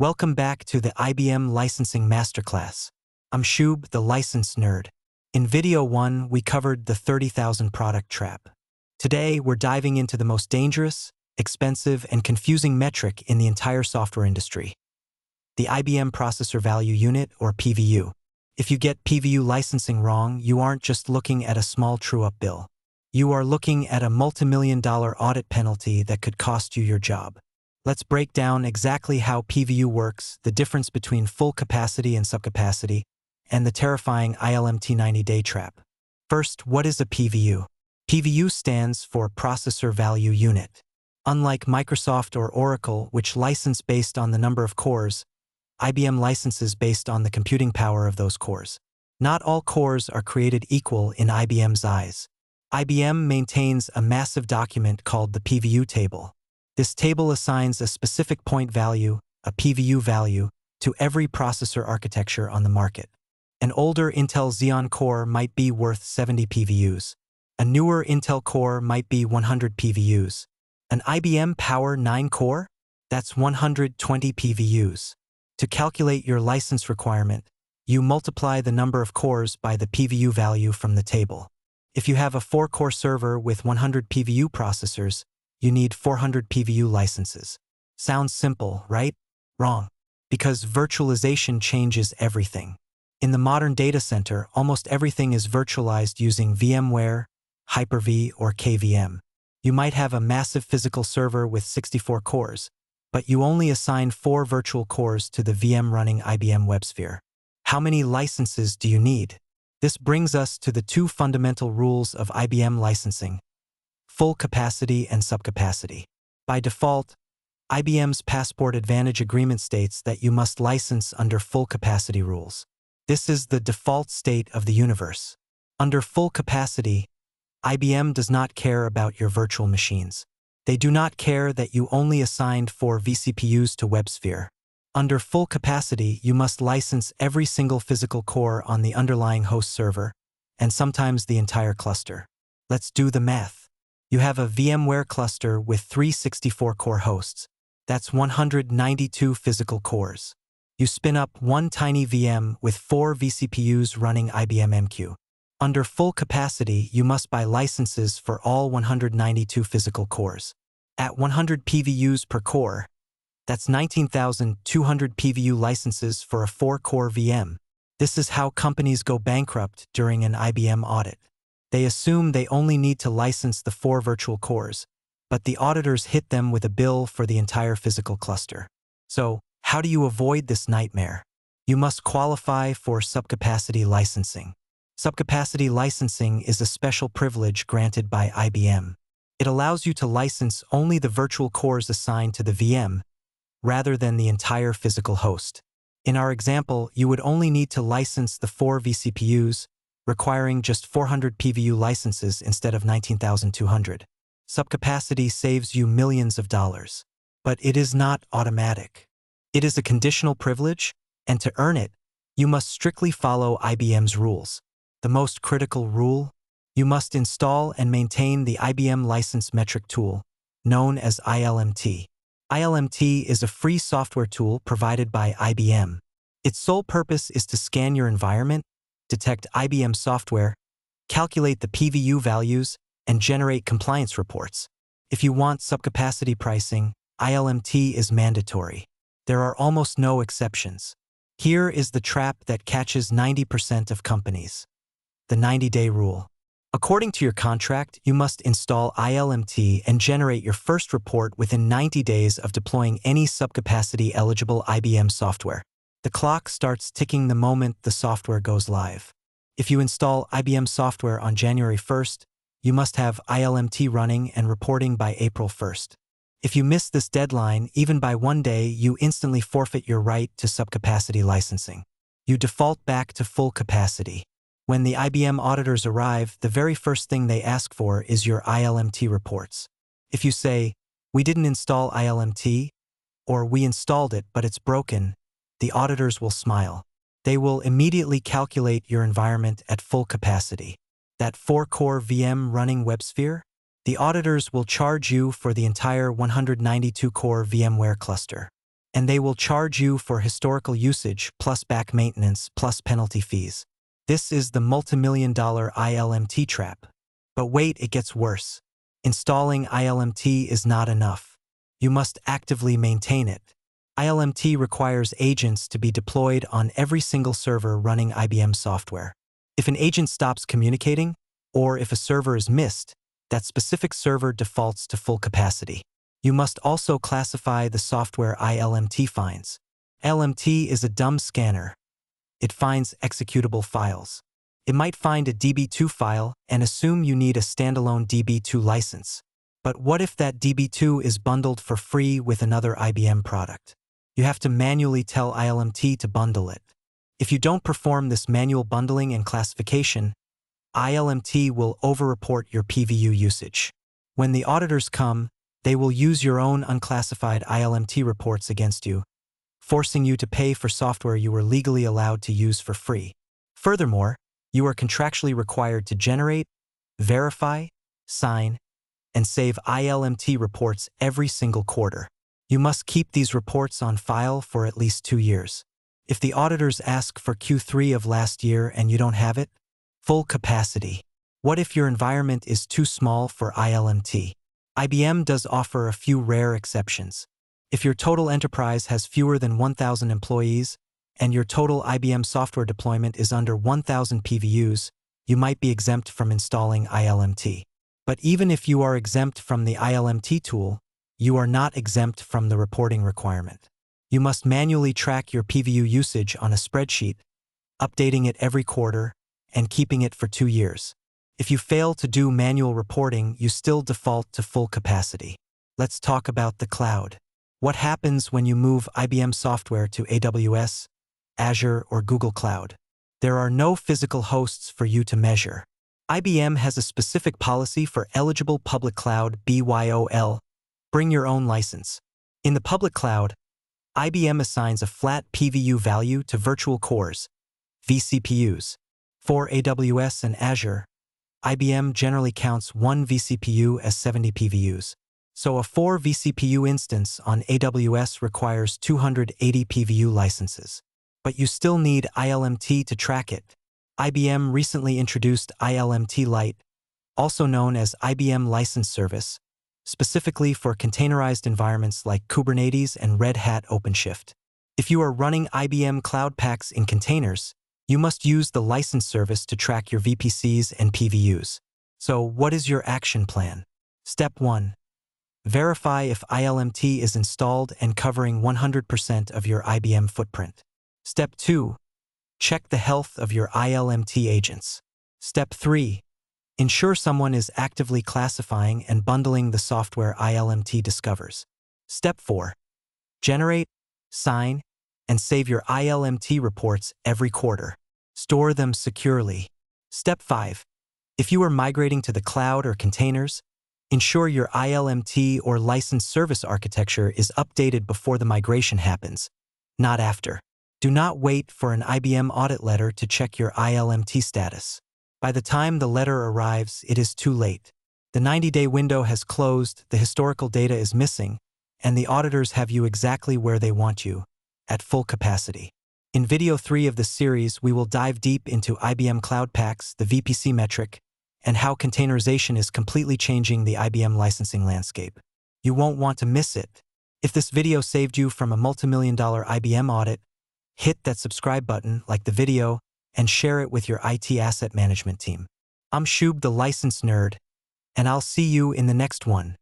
Welcome back to the IBM Licensing Masterclass. I'm Shubh, the license nerd. In video 1, we covered the 30,000 product trap. Today, we're diving into the most dangerous, expensive, and confusing metric in the entire software industry: the IBM Processor Value Unit, or PVU. If you get PVU licensing wrong, you aren't just looking at a small true-up bill. You are looking at a multi-million-dollar audit penalty that could cost you your job. Let's break down exactly how PVU works, the difference between full capacity and subcapacity, and the terrifying ILMT 90-day trap. First, what is a PVU? PVU stands for Processor Value Unit. Unlike Microsoft or Oracle, which license based on the number of cores, IBM licenses based on the computing power of those cores. Not all cores are created equal in IBM's eyes. IBM maintains a massive document called the PVU table. This table assigns a specific point value, a PVU value, to every processor architecture on the market. An older Intel Xeon core might be worth 70 PVUs. A newer Intel core might be 100 PVUs. An IBM Power 9 core? That's 120 PVUs. To calculate your license requirement, you multiply the number of cores by the PVU value from the table. If you have a 4-core server with 100 PVU processors, you need 400 PVU licenses. Sounds simple, right? Wrong. Because virtualization changes everything. In the modern data center, almost everything is virtualized using VMware, Hyper-V, or KVM. You might have a massive physical server with 64 cores, but you only assign 4 virtual cores to the VM running IBM WebSphere. How many licenses do you need? This brings us to the 2 fundamental rules of IBM licensing: full capacity and subcapacity. By default, IBM's Passport Advantage agreement states that you must license under full capacity rules. This is the default state of the universe. Under full capacity, IBM does not care about your virtual machines. They do not care that you only assigned 4 vCPUs to WebSphere. Under full capacity, you must license every single physical core on the underlying host server, and sometimes the entire cluster. Let's do the math. You have a VMware cluster with 3 64-core hosts. That's 192 physical cores. You spin up one tiny VM with 4 vCPUs running IBM MQ. Under full capacity, you must buy licenses for all 192 physical cores. At 100 PVUs per core, that's 19,200 PVU licenses for a 4-core VM. This is how companies go bankrupt during an IBM audit. They assume they only need to license the 4 virtual cores, but the auditors hit them with a bill for the entire physical cluster. So, how do you avoid this nightmare? You must qualify for subcapacity licensing. Subcapacity licensing is a special privilege granted by IBM. It allows you to license only the virtual cores assigned to the VM, rather than the entire physical host. In our example, you would only need to license the 4 vCPUs, requiring just 400 PVU licenses instead of 19,200. Subcapacity saves you millions of dollars. But it is not automatic. It is a conditional privilege, and to earn it, you must strictly follow IBM's rules. The most critical rule: you must install and maintain the IBM License Metric Tool, known as ILMT. ILMT is a free software tool provided by IBM. Its sole purpose is to scan your environment, detect IBM software, calculate the PVU values, and generate compliance reports. If you want subcapacity pricing, ILMT is mandatory. There are almost no exceptions. Here is the trap that catches 90% of companies: the 90-day rule. According to your contract, you must install ILMT and generate your first report within 90 days of deploying any subcapacity-eligible IBM software. The clock starts ticking the moment the software goes live. If you install IBM software on January 1st, you must have ILMT running and reporting by April 1st. If you miss this deadline, even by 1 day, you instantly forfeit your right to subcapacity licensing. You default back to full capacity. When the IBM auditors arrive, the very first thing they ask for is your ILMT reports. If you say, "We didn't install ILMT," or "We installed it, but it's broken," the auditors will smile. They will immediately calculate your environment at full capacity. That 4-core VM running WebSphere? The auditors will charge you for the entire 192-core VMware cluster. and they will charge you for historical usage plus back maintenance plus penalty fees. This is the multi-million-dollar ILMT trap. But wait, it gets worse. Installing ILMT is not enough. You must actively maintain it. ILMT requires agents to be deployed on every single server running IBM software. If an agent stops communicating, or if a server is missed, that specific server defaults to full capacity. You must also classify the software ILMT finds. ILMT is a dumb scanner. It finds executable files. It might find a DB2 file and assume you need a standalone DB2 license. But what if that DB2 is bundled for free with another IBM product? You have to manually tell ILMT to bundle it. If you don't perform this manual bundling and classification, ILMT will overreport your PVU usage. When the auditors come, they will use your own unclassified ILMT reports against you, forcing you to pay for software you were legally allowed to use for free. Furthermore, you are contractually required to generate, verify, sign, and save ILMT reports every single quarter. You must keep these reports on file for at least 2 years. If the auditors ask for Q3 of last year and you don't have it, full capacity. What if your environment is too small for ILMT? IBM does offer a few rare exceptions. If your total enterprise has fewer than 1,000 employees, and your total IBM software deployment is under 1,000 PVUs, you might be exempt from installing ILMT. But even if you are exempt from the ILMT tool, you are not exempt from the reporting requirement. You must manually track your PVU usage on a spreadsheet, updating it every quarter, and keeping it for 2 years. If you fail to do manual reporting, you still default to full capacity. Let's talk about the cloud. What happens when you move IBM software to AWS, Azure, or Google Cloud? There are no physical hosts for you to measure. IBM has a specific policy for eligible public cloud BYOL, bring your own license. In the public cloud, IBM assigns a flat PVU value to virtual cores, vCPUs. For AWS and Azure, IBM generally counts 1 vCPU as 70 PVUs. So a 4 vCPU instance on AWS requires 280 PVU licenses. But you still need ILMT to track it. IBM recently introduced ILMT Lite, also known as IBM License Service, specifically for containerized environments like Kubernetes and Red Hat OpenShift. If you are running IBM Cloud Paks in containers, you must use the license service to track your VPCs and PVUs. So what is your action plan? Step 1. Verify if ILMT is installed and covering 100% of your IBM footprint. Step 2. Check the health of your ILMT agents. Step 3. Ensure someone is actively classifying and bundling the software ILMT discovers. Step 4. Generate, sign, and save your ILMT reports every quarter. Store them securely. Step 5. If you are migrating to the cloud or containers, ensure your ILMT or license service architecture is updated before the migration happens, not after. Do not wait for an IBM audit letter to check your ILMT status. By the time the letter arrives, it is too late. The 90-day window has closed, the historical data is missing, and the auditors have you exactly where they want you, at full capacity. In video 3 of this series, we will dive deep into IBM Cloud Paks, the VPC metric, and how containerization is completely changing the IBM licensing landscape. You won't want to miss it. If this video saved you from a multi-million-dollar IBM audit, hit that subscribe button, like the video, and share it with your IT asset management team. I'm Shubh, the license nerd, and I'll see you in the next one.